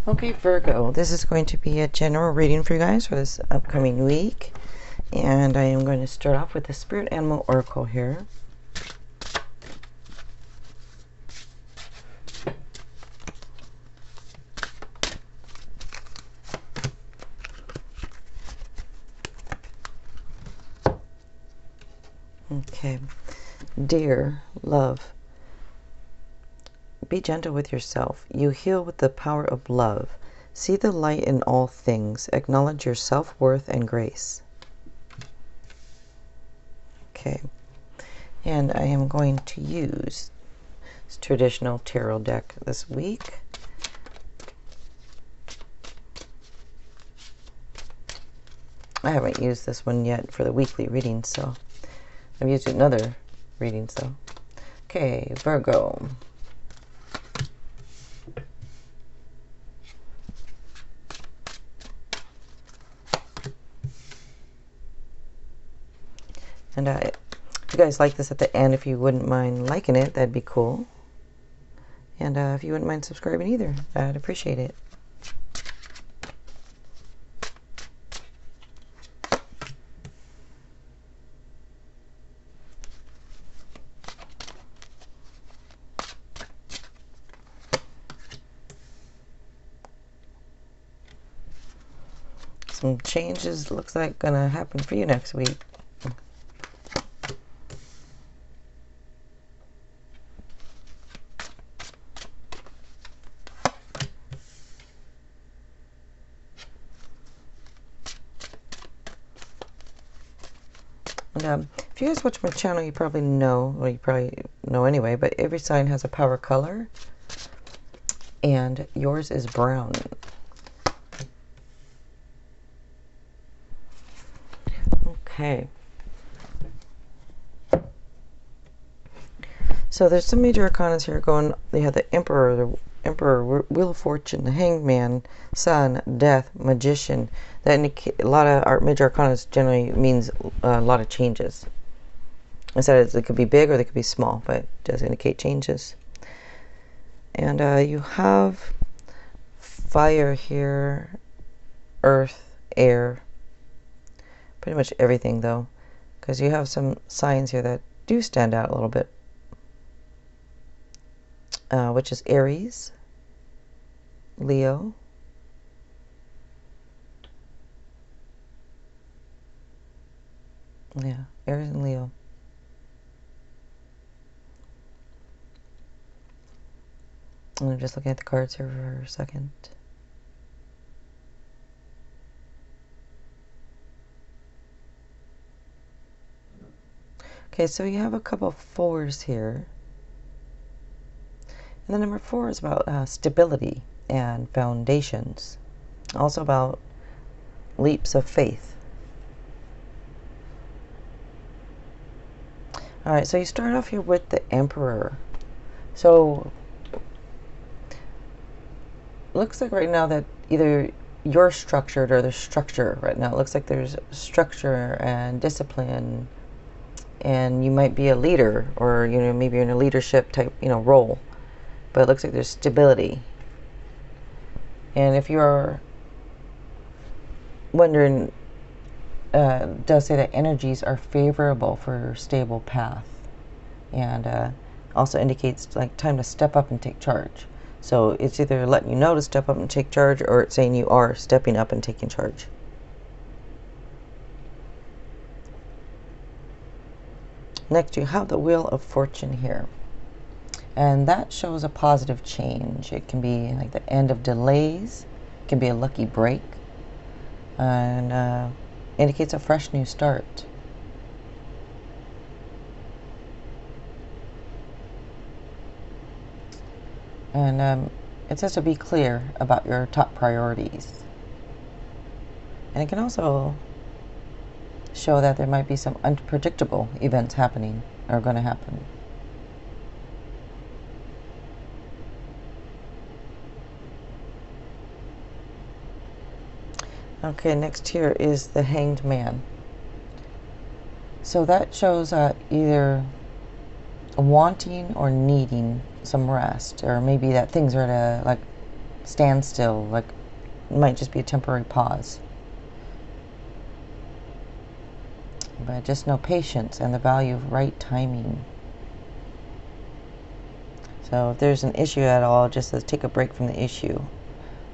Okay, Virgo, this is going to be a general reading for you guys for this upcoming week. And I am going to start off with the Spirit Animal Oracle here. Okay. Dear love, be gentle with yourself. You heal with the power of love. See the light in all things. Acknowledge your self-worth and grace. Okay. And I am going to use this traditional tarot deck this week. I haven't used this one yet for the weekly reading, so I've used it in other readings though. Okay, Virgo. And if you guys like this at the end, if you wouldn't mind liking it, that'd be cool. And if you wouldn't mind subscribing either, I'd appreciate it. Some changes looks like gonna happen for you next week. And if you guys watch my channel, you probably know, well, you probably know anyway, but every sign has a power color, and yours is brown. Okay. So there's some major arcanas here going. They have the Emperor, Wheel of Fortune, the Hanged Man, Sun, Death, Magician. That indicate a lot of our major arcanas generally means a lot of changes. I said it could be big or they could be small, but it does indicate changes. And you have fire here, earth, air, pretty much everything though, because you have some signs here that do stand out a little bit, which is Aries, Leo, yeah, Aries and Leo. I'm just looking at the cards here for a second. Okay, so you have a couple of fours here. And the number 4 is about stability and foundations. Also about leaps of faith. Alright, so you start off here with the Emperor. So looks like right now that either you're structured or there's structure right now. It looks like there's structure and discipline, and you might be a leader, or maybe you're in a leadership type role, but it looks like there's stability. And if you're wondering, it does say that energies are favorable for a stable path, and also indicates like time to step up and take charge. So it's either letting you know to step up and take charge, or it's saying you are stepping up and taking charge. Next, you have the Wheel of Fortune here. And that shows a positive change. It can be like the end of delays. It can be a lucky break. And indicates a fresh new start. And it says to be clear about your top priorities. And it can also show that there might be some unpredictable events happening or going to happen. Okay, next here is the Hanged Man. So that shows either wanting or needing some rest, or maybe that things are at a standstill, like it might just be a temporary pause. But just know patience and the value of right timing. So if there's an issue at all, just take a break from the issue,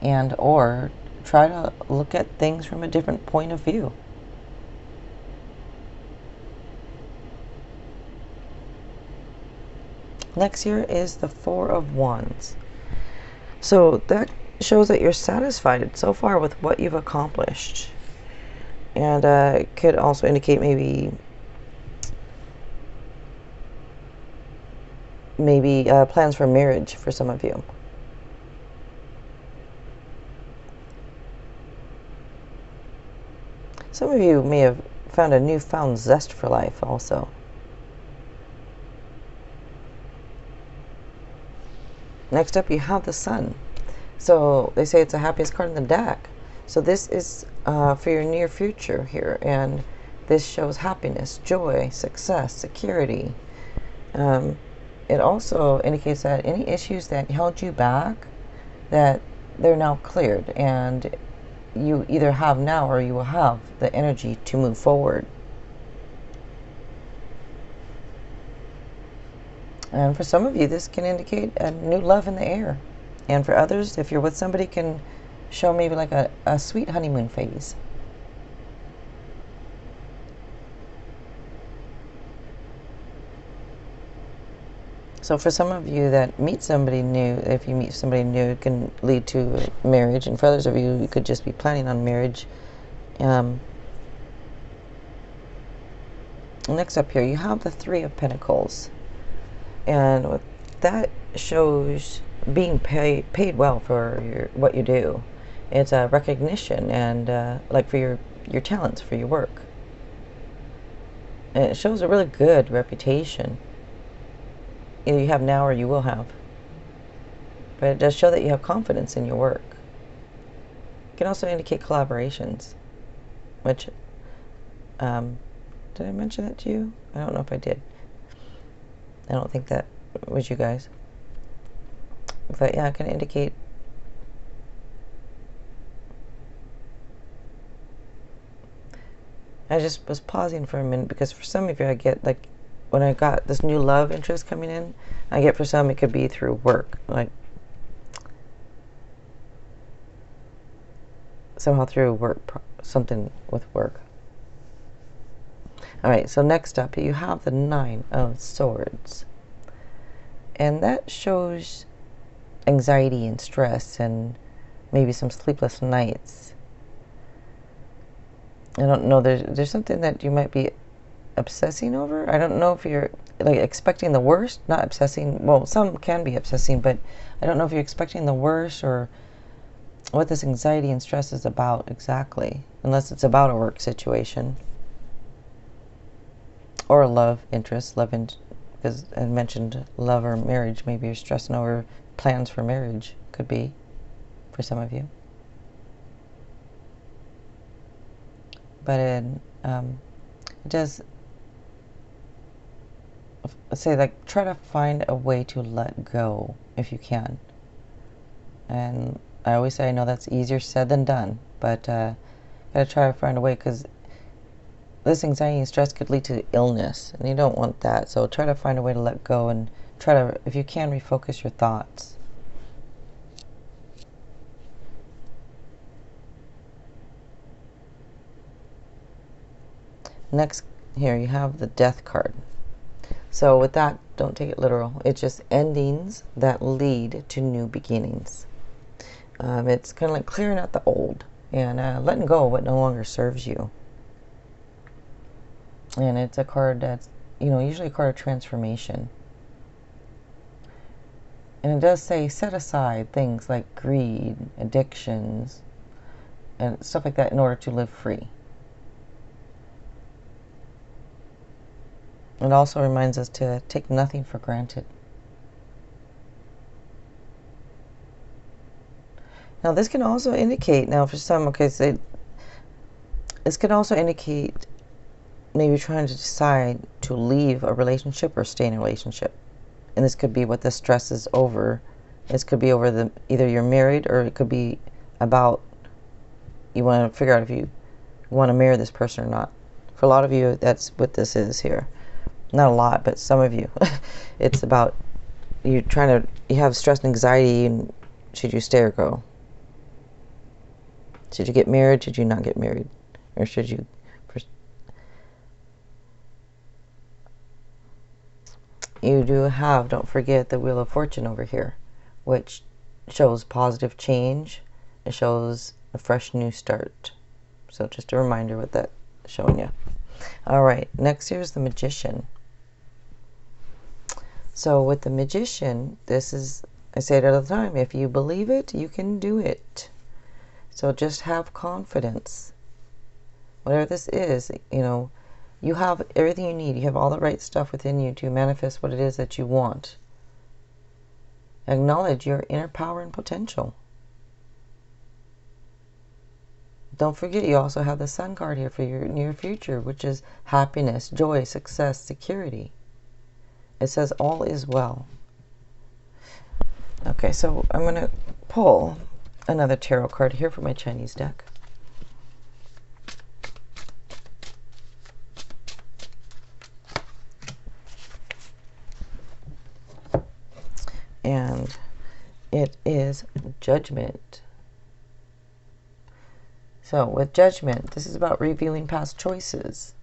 and or try to look at things from a different point of view. Next here is the Four of Wands. So that shows that you're satisfied so far with what you've accomplished. And it could also indicate maybe plans for marriage for some of you. Some of you may have found a newfound zest for life also. Next up, you have the Sun. So they say it's the happiest card in the deck. So this is for your near future here, and this shows happiness, joy, success, security. It also indicates that any issues that held you back, that they're now cleared, and you either have now or you will have the energy to move forward. And for some of you, this can indicate a new love in the air. And for others, if you're with somebody, can show maybe like a sweet honeymoon phase. So for some of you that meet somebody new, if you meet somebody new, it can lead to marriage. And for others of you, you could just be planning on marriage. Next up here, you have the Three of Pentacles. And that shows being paid well for what you do. It's a recognition and like for your talents, for your work. And it shows a really good reputation. Either you have now or you will have. But it does show that you have confidence in your work. It can also indicate collaborations, which, did I mention that to you? I don't know if I did. I don't think that was you guys. But yeah, it can indicate I just was pausing for a minute because for some of you I get like when I got this new love interest coming in, I get for some it could be through work, like somehow through work, something with work. All right, so next up you have the Nine of Swords. And that shows anxiety and stress and maybe some sleepless nights. I don't know, there's something that you might be obsessing over. I don't know if you're like expecting the worst, not obsessing. Well, some can be obsessing, but I don't know if you're expecting the worst or what this anxiety and stress is about exactly, unless it's about a work situation or a love interest, because I mentioned love or marriage. Maybe you're stressing over plans for marriage, could be for some of you. But it does say, like, try to find a way to let go if you can. And I always say, I know that's easier said than done, but gotta try to find a way, because this anxiety and stress could lead to illness, and you don't want that. So try to find a way to let go and try to, if you can, refocus your thoughts. Next, here you have the Death card. So with that, don't take it literal. It's just endings that lead to new beginnings. It's kind of like clearing out the old and letting go of what no longer serves you. And it's a card that's, usually a card of transformation. And it does say set aside things like greed, addictions, and stuff like that in order to live free. It also reminds us to take nothing for granted. Now this can also indicate, for some, okay, so this can also indicate maybe trying to decide to leave a relationship or stay in a relationship. And this could be what the stress is over This could be over either you're married, or it could be about you want to figure out if you want to marry this person or not. For a lot of you, that's what this is here. Not a lot, but some of you. It's about you have stress and anxiety, and should you stay or go? Should you get married? Should you not get married? Or should you... You do have, don't forget, the Wheel of Fortune over here, which shows positive change. It shows a fresh new start. So just a reminder what that's showing you. All right, next here's the Magician. So with the Magician, this is, I say it all the time, if you believe it, you can do it. So just have confidence. Whatever this is, you know, you have everything you need. You have all the right stuff within you to manifest what it is that you want. Acknowledge your inner power and potential. Don't forget, you also have the Sun card here for your near future, which is happiness, joy, success, security. It says all is well. Okay, so I'm going to pull another tarot card here for my Chinese deck. And it is Judgment. So with Judgment, this is about revealing past choices.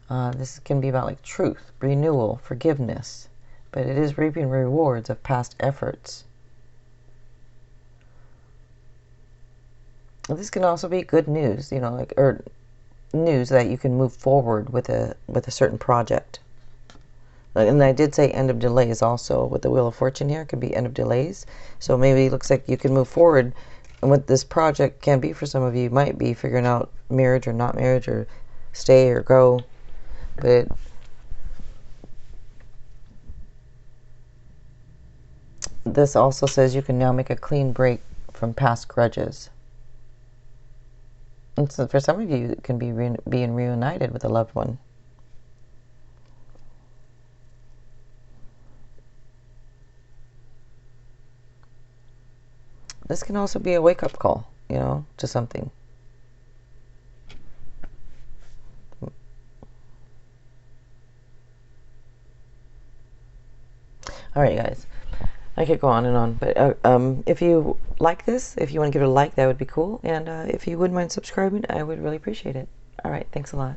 This can be about like truth, renewal, forgiveness, but it is reaping rewards of past efforts. This can also be good news, you know, like, or news that you can move forward with a certain project. And I did say end of delays also with the Wheel of Fortune here. It could be end of delays. So maybe it looks like you can move forward. And what this project can be for some of you might be figuring out marriage or not marriage, or stay or go. But this also says you can now make a clean break from past grudges. And so for some of you, it can be being reunited with a loved one. This can also be a wake-up call, you know, to something. All right, guys. I could go on and on, but if you like this, if you want to give it a like, that would be cool. And if you wouldn't mind subscribing, I would really appreciate it. All right, thanks a lot.